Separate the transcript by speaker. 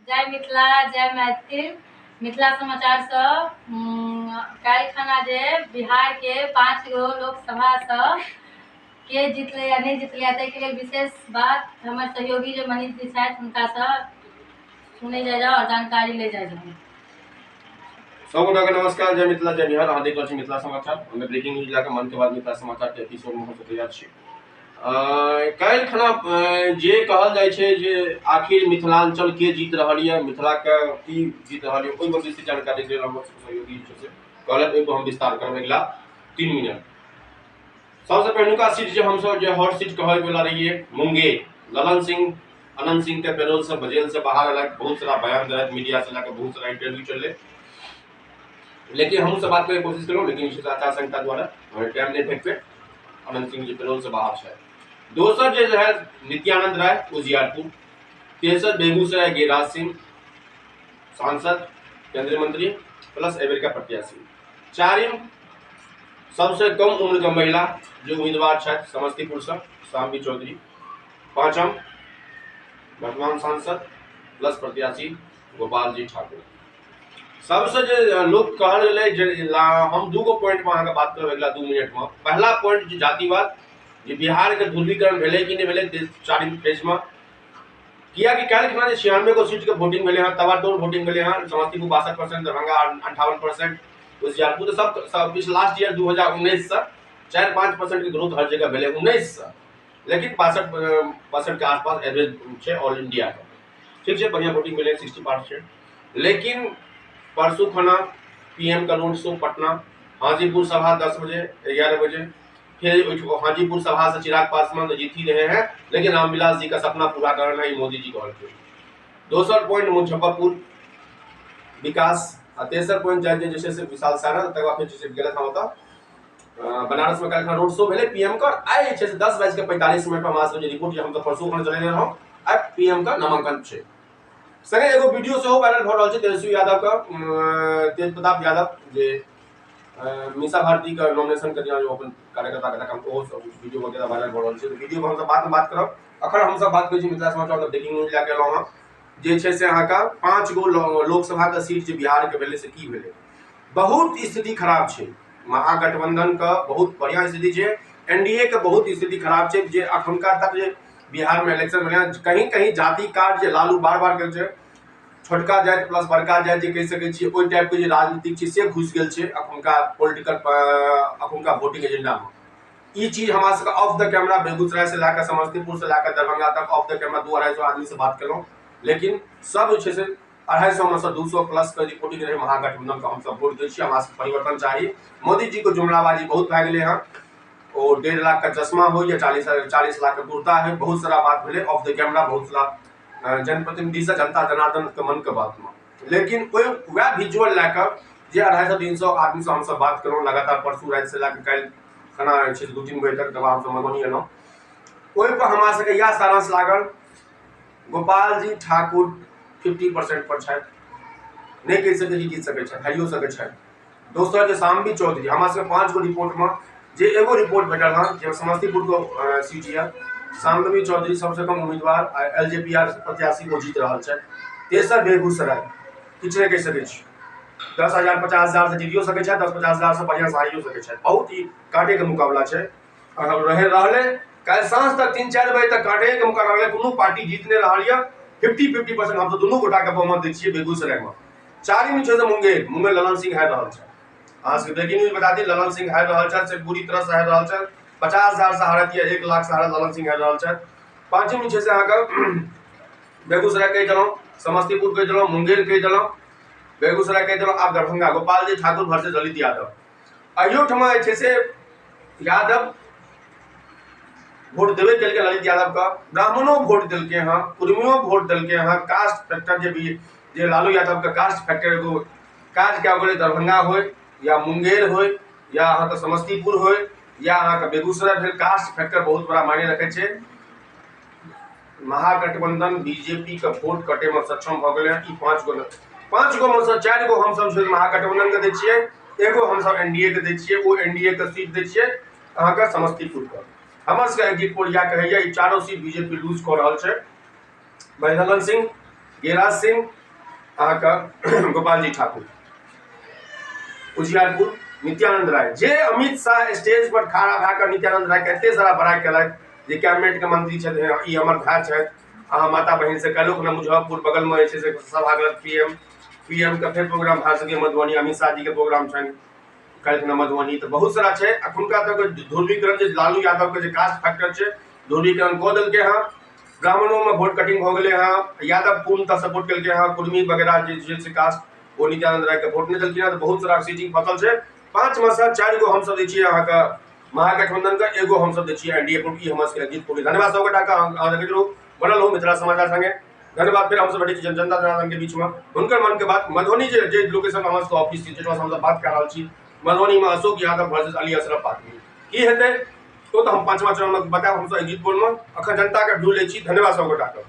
Speaker 1: जय मिथिला जय मैथिल। मिथिला समाचार से काल्हि खना जे बिहार के 5 गो लोकसभा से के जितले या नहीं जितले ताहि लेल विशेष बात हमर सहयोगी जो मनीष जी छथि हुनका से सुने जाए और जानकारी ले जाए।
Speaker 2: सबगोटा के नमस्कार। जय मिथिला जय बिहार। अहाँ देख रहल छी मिथिला समाचार। हमें ब्रेकिंग न्यूज लाके मन के बाद मिथिला समाचार के एपिसोड में हम तैयार छी। काल्हि खना जे कहल जाय छै जे आखिर मिथिलांचल के जीत रहल है, मिथिला के की जीत रहल है, ओहि विषय जानकारी दे रहल सहयोगी छै कहलक एगो हम विस्तार करबै अगिला 3 मिनट। सबसे पहिलुका सीट जे हम सब जे हॉट सीट कहै वाला रहिए मुंगेर, ललन सिंह अनंत सिंह के पैरोल से जेल से बाहर अलग, बहुत सारा बयान देलक, मीडिया से लेकर बहुत सारा इंटरव्यू चलले, लेकिन हम सब बात करने की कोशिश करो, लेकिन आचार संहिता द्वारा टाइम नहीं फेंक पे अनंत सिंह जी पैरोल से बाहर है। दोसर जो है नित्यानंद राय उजियारपुर, तेसर बेगूसराय गिरिराज सिंह सांसद केंद्रीय मंत्री प्लस एवरेज का प्रत्याशी। चारिम सबसे कम उम्र का महिला जो उम्मीदवार है समस्तीपुर से शाम्बी चौधरी। पांचम वर्तमान सांसद प्लस प्रत्याशी गोपाल जी ठाकुर। सबसे जो लोग कहल हम दूगो पॉइंट में अहाँ बात करब अगला 2 मिनट में। पहला पॉइंट जो जातिवाद, जे बिहार के ध्रुवीकरण भेले कि नहीं भेले चारिम फेज में, किया कि काल्हि खना 96 गो सीट के वोटिंग भेले हैं, तबातोड़ वोटिंग भेले हैं। समस्तीपुर 62%, दरभंगा 58%, उजियारपुर सब लास्ट ईयर 2019 से 4-5% की ग्रोथ हर जगह भेले 19 से, लेकिन 62% के आसपास एवरेज है ऑल इंडिया का। ठीक है, बढ़िया वोटिंग भेले 60%। लेकिन परसों खना पीएम का रोड शो पटना, हाजीपुर सभा 10 बजे 11 बजे, फिर हाजीपुर सभा से चिराग पासवान तो जीत ही रहे हैं, लेकिन रामविलास जी का सपना पूरा करना ही मोदी जी को। दूसरा पॉइंट मुजफ्फरपुर विकास, तेसर पॉइंट जैसे से विशाल सारा तक फिर गलत होता बनारस में कल रोड शो भेले पीएम का। आई 10:45 पर हमारे से रिपोर्ट हम तो परसों खना चले रहा अब पीएम का नामांकन है। संगे एगो वीडियो से वायरल हो रहा है तेजस्वी यादव का, तेज प्रताप यादव जे मीसा भारती का नॉमिनेशन कर दिया जो अपन कार्यकर्ता का काम ओ वीडियो वगैरह वायरल हो रहा है। वीडियो में हम सब बाद में बात करब। अखन हम सब बात करै छी मिथिला समाचार के ब्रेकिंग न्यूज लेके एलहुं जे छै से अहाँ का 5 गो लोकसभा का सीट जे बिहार के भेले से की भेले, बहुत स्थिति खराब छै। महागठबंधन का बहुत बढ़िया स्थिति छै, एनडीए के बहुत स्थिति खराब छै। जे अखनका तक जे बिहार में इलेक्शन भेले कहीं जाति कार्ड जे लालू बार-बार कहै छै, छोटका जाति प्लस बड़का जाति जे कह सकै छी ओइ टाइप के जे राजनीतिक छै से घुस गेल छै अखनका पॉलिटिकल अखनका वोटिंग एजेंडा में। ई चीज हमरा सबके ऑफ द कैमरा बेगूसराय से लेकर समस्तीपुर से लेकर दरभंगा तक ऑफ द कैमरा 200-250 आदमी से बात केलहुं, लेकिन सब छै से 250 में से 200 प्लस के रिपोर्टिंग रहे महागठबंधन का हम सब वोट दै छी। हमरा सबके परिवर्तन चाहिए। मोदी जी को जुमलाबाजी बहुत भए गेलै हँ, ओ 1.5 लाख का चश्मा हो या 40 लाख का कुर्ता है, बहुत सारा बात भेले ऑफ द कैमरा, बहुत सारा जनप्रतिनिधि से जनता जनार्दन के मन के बात में। लेकिन वह विजुअल लेकर जे 250-300 आदमी से हम सब बात करें लगातार परसों रात से लेकर कल खाना 2-3 बजे तक दबाव से मधुबनी एलहुं, ओहि पर हमरा सबके यह सारांश लागल गोपाल जी ठाकुर 50% पर छथि, नहीं कह सके जीत सके छथि, हारियो सके छथि। दोसर जे शाम्बी चौधरी, हमरा सबके 5 गो रिपोर्ट में जे एगो रिपोर्ट भेटल हँ जे समस्तीपुर को सीट है, शाम्बी चौधरी सबसे कम उम्मीदवार एलजेपीआर प्रत्याशी को जीत रहा है। तेसर बेगूसराय, किछ नहीं कह सके 10,000-50,000 से जीतियो सके 10-50,000 से बढ़िया हारियो सके। बहुत ही काटे के मुकाबला है रहे कल सांझ तक 3-4 बजे तक काटे के मुकाबला। कोनो पार्टी जीतने रहा 50-50% हम तो दोनों गोटा के बहुमत दै छियै बेगूसराय में। चारिम छै मुंगेर ललन सिंह हारि रहल छै। अहाँ सबके ब्रेकिंग न्यूज बता दी, ललन सिंह हारि रहल छै से पूरी तरह से हारि रहल छै। 50,000 से हारत या 1 लाख से हारत ललन सिंह हारि रहल छै। पांचम छै से अहाँ बेगूसराय कहि देलहुं, समस्तीपुर कहि देलहुं, मुंगेर कहि देलहुं, बेगूसराय कहि देलहुं, आब दरभंगा गोपाल जी ठाकुर वर्सेस ललित यादव। अयोठमा छै से यादव वोट देवे के ललित यादव का, ब्राह्मणों वोट दिलके हाँ, कुर्मियों वोट दिलके हाँ। कास्ट फैक्टर जे लालू यादव का कास्ट फैक्टर एगो काज क्या बोले दरभंगा हो या मुंगेर हो या अहाँ समस्तीपुर हो या अहाँ बेगूसराय भेल, कास्ट फैक्टर बहुत बड़ा मायने रखे छे। महागठबंधन बीजेपी का वोट कटे में सक्षम भ गए। 5 गो में से 4 गो हम सब महागठबंधन के दै छियै, एगो हम सब एनडीए के दै छियै, वो एनडीए के सीट दै छियै अहाँ का समस्तीपुर का। हमर सबके एग्जिट पोल कहैया ई चारों सीट बीजेपी लूज कर रहल छै। ललन सिंह, गिरिराज सिंह, अहाँके गोपाल जी ठाकुर, उजियारपुर नित्यानंद राय। जे अमित शाह स्टेज पर खड़ा भए कऽ नित्यानंद राय के एते सारा बड़ाई केलथि जे कैबिनेट के मंत्री छथिन, ई हमर भाई छथि, अहाँ माता बहिन से कहलहुँ ने मुजफ्फरपुर बगल में जे छै से सभा गलत पीएम के फेर प्रोग्राम भए सके मधुबनी, अमित शाह जी के प्रोग्राम छनि काल्हि मधुबनी, तो बहुत सारा छै। अखुनका तक ध्रुवीकरण जे लालू यादव के जे कास्ट फैक्टर छै ध्रुवीकरण कऽ देलकै हँ, ब्राह्मणों में वोट कटिंग हो गए हैं, यादव पूर्णतः सपोर्ट केलकै हैं, कुर्मी वगैरह जे कास्ट वो नित्यानंद राय के वोट नहीं देलखिन, तो बहुत सारा सीटिंग फसल है। 5 में से 4 गो हम सब दै छियै अहाँके महागठबंधन के, एगो हम सब दै छियै एनडीए को, ई हमर सबके जीत पूरी। धन्यवाद सबगोटा के, अहाँ देखैत रहू बनल रहू मिथिला समाचार संगे। धन्यवाद। फिर हम सब भेटै छी जनता जनार्दन के बीच में हुनकर मन के बात। मधुबनी जे लोकेशन हमर सबके ऑफिस छै जेठवा हम सब बात कर रहल छी, मधुबनी में अशोक यादव वर्सेस अली अशरफ फातमी की हेतै तो हम 5वां चरण में बताएब हम सब एग्जिट पोल में। अखन जनता के ढूंढ लै छी। धन्यवाद सबगोटा के।